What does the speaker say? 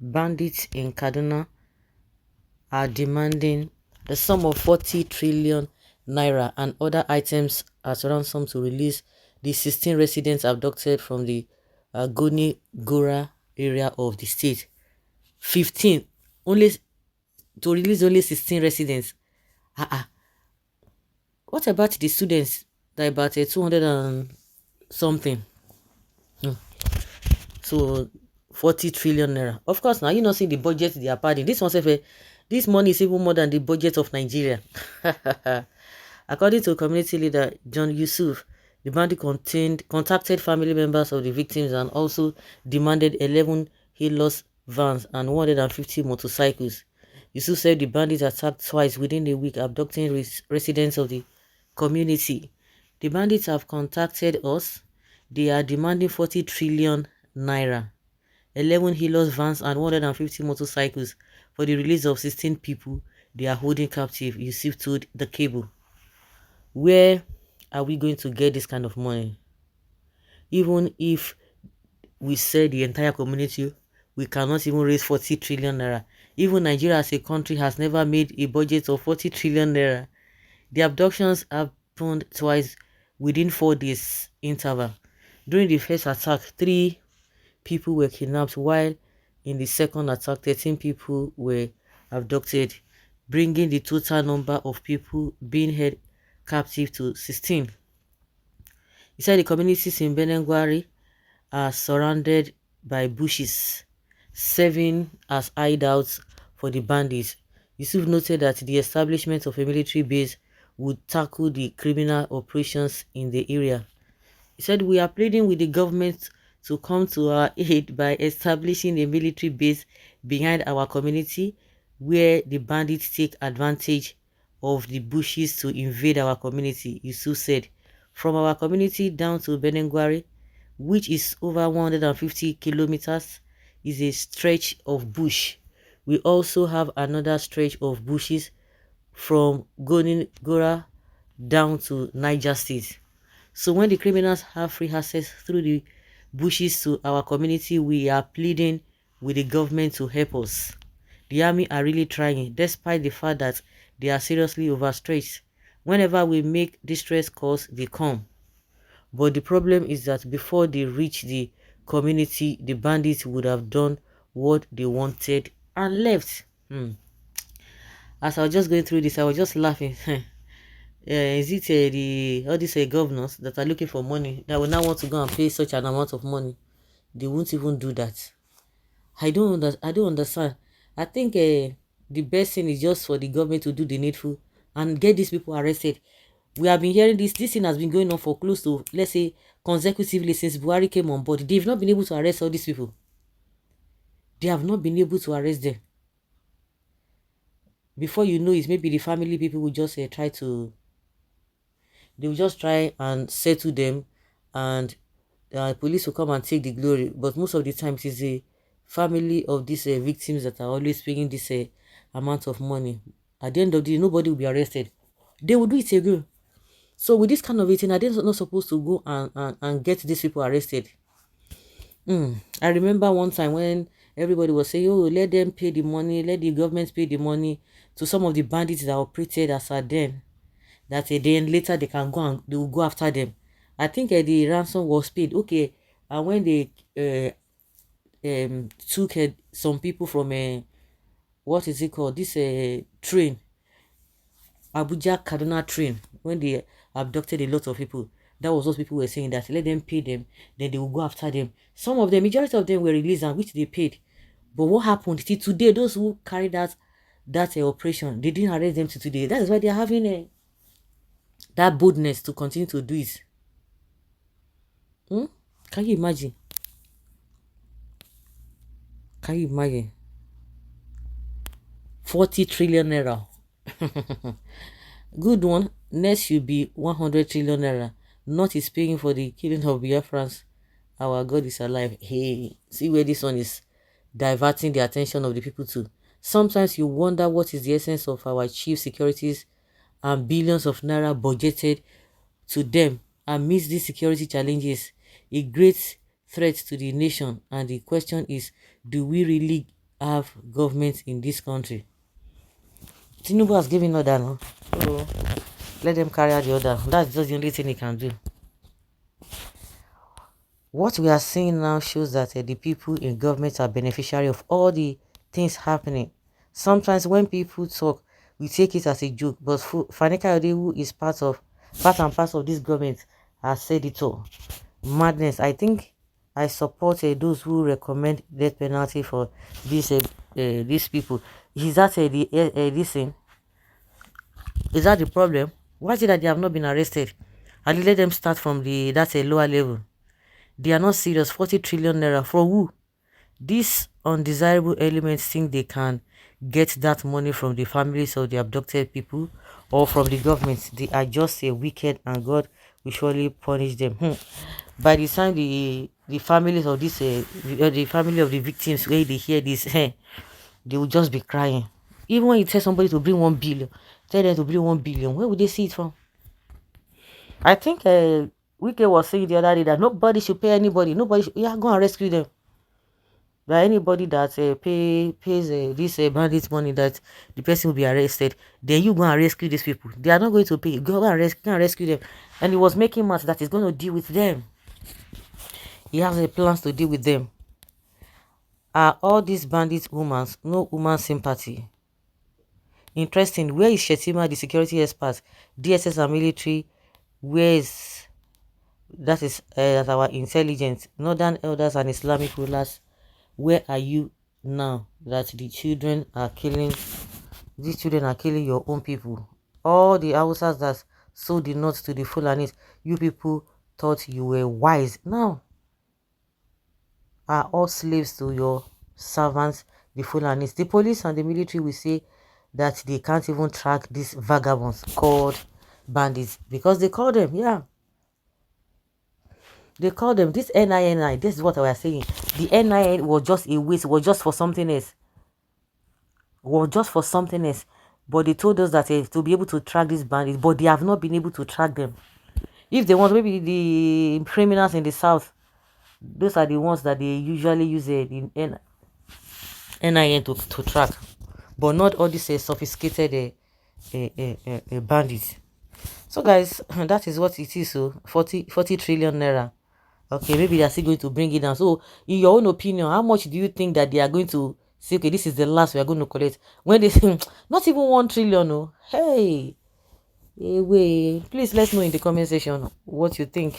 Bandits in Kaduna are demanding the sum of 40 trillion naira and other items as ransom to release the 16 residents abducted from the Goni Gora area of the state. 15 only to release only 16 residents. What about the students? That about 200 and something. So 40 trillion naira. Of course, now you not see the budget they are padding. This one say this money is even more than the budget of Nigeria. According to community leader John Yusuf, the bandit contacted family members of the victims and also demanded 11 Hilux vans and 150 motorcycles. Yusuf said the bandits attacked twice within a week, abducting residents of the community. The bandits have contacted us. They are demanding 40 trillion naira, 11 Hilux vans and 150 motorcycles for the release of 16 people they are holding captive, Yusuf told the cable. Where are we going to get this kind of money? Even if we sell the entire community, we cannot even raise 40 trillion naira. Even Nigeria as a country has never made a budget of 40 trillion naira. The abductions happened twice within 4 days interval. During the first attack, 3 people were kidnapped, while in the second attack, 13 people were abducted, bringing the total number of people being held captive to 16. He said the communities in Benengwari are surrounded by bushes, serving as hideouts for the bandits. Yusuf noted that the establishment of a military base would tackle the criminal operations in the area. He said, we are pleading with the government to come to our aid by establishing a military base behind our community where the bandits take advantage of the bushes to invade our community, Yusuf said. From our community down to Benengwari, which is over 150 kilometers, is a stretch of bush. We also have another stretch of bushes from Gora down to Niger State. So when the criminals have free access through the bushes to our community, we are pleading with the government to help us. The army are really trying, despite the fact that they are seriously overstretched. Whenever we make distress calls, they come. But the problem is that before they reach the community, the bandits would have done what they wanted and left. As I was just going through this, I was just laughing. Is it all these governors that are looking for money that will now want to go and pay such an amount of money? They won't even do that. I don't understand. I think the best thing is just for the government to do the needful and get these people arrested. We have been hearing this thing has been going on for close to, let's say, consecutively since Buhari came on board. They've not been able to arrest all these people. They have not been able to arrest them. Before you know it, maybe the family people will just they will just try and settle them, and police will come and take the glory. But most of the time, it is the family of these victims that are always paying this amount of money. At the end of the day, nobody will be arrested. They will do it again. So with this kind of thing, are they not supposed to go and get these people arrested? I remember one time when everybody was saying, oh, let them pay the money, let the government pay the money to some of the bandits that operated as at then. That then later they can go and they will go after them. I think the ransom was paid. Okay, and when they took some people from what is it called? This train, Abuja Kaduna train, when they abducted a lot of people, that was what people were saying, that let them pay them, then they will go after them. Some of them, majority of them were released and which they paid. But what happened till today? Those who carried out that operation, they didn't arrest them till today. That is why they are having that boldness to continue to do it. Can you imagine? Can you imagine? 40 trillion naira. Good one. Next should be 100 trillion naira. Not is paying for the killing of Biafrans. Our God is alive. Hey, see where this one is diverting the attention of the people to. Sometimes you wonder what is the essence of our chief securities and billions of naira budgeted to them amidst these security challenges, a great threat to the nation. And the question is, do we really have government in this country. Tinubu has given order now. So let them carry out the order. That's just the only thing he can do. What we are seeing now shows that the people in government are beneficiary of all the things happening. Sometimes when people talk, we take it as a joke, but Fani Kayode, who is part and parcel of this government, has said it all. Madness. I think I support those who recommend death penalty for these people. Is that this thing? Is that the problem? Why is it that they have not been arrested? And let them start from that's a lower level. They are not serious. 40 trillion naira for who? These undesirable elements think they can get that money from the families of the abducted people or from the government. They are just a wicked, and God will surely punish them. By the time the families of the family of the victims, where they hear this, they will just be crying. Even when you tell somebody to bring 1 billion, tell them to bring 1 billion, where would they see it from? I think Wike was saying the other day that nobody should pay anybody. Nobody should, go and rescue them. That anybody that pays this bandit money, that the person will be arrested, then you go and rescue these people. They are not going to pay. Go and rescue them. And he was making much that he's going to deal with them. He has plans to deal with them. Are all these bandits humans? No human sympathy. Interesting. Where is Shetima, the security expert? DSS and military? Where is that our intelligence? Northern elders and Islamic rulers? Where are you now that these children are killing your own people? All the Hausas that sold the nuts to the Fulanis, you people thought you were wise. Now are all slaves to your servants, the Fulanis. The police and the military will say that they can't even track these vagabonds called bandits, because they call them, they call them this NINI. This is what I was saying. The NIN was just a waste, was just for something else. But they told us that to be able to track these bandits, but they have not been able to track them. If they want, maybe the criminals in the south, those are the ones that they usually use the NIN to track, but not all these sophisticated bandits. So guys, that is what it is. So 40 trillion naira. Okay, maybe they are still going to bring it down. So in your own opinion, how much do you think that they are going to say, okay, this is the last we are going to collect? When they say not even 1 trillion, no. Hey, wait, please let's know in the comment section what you think.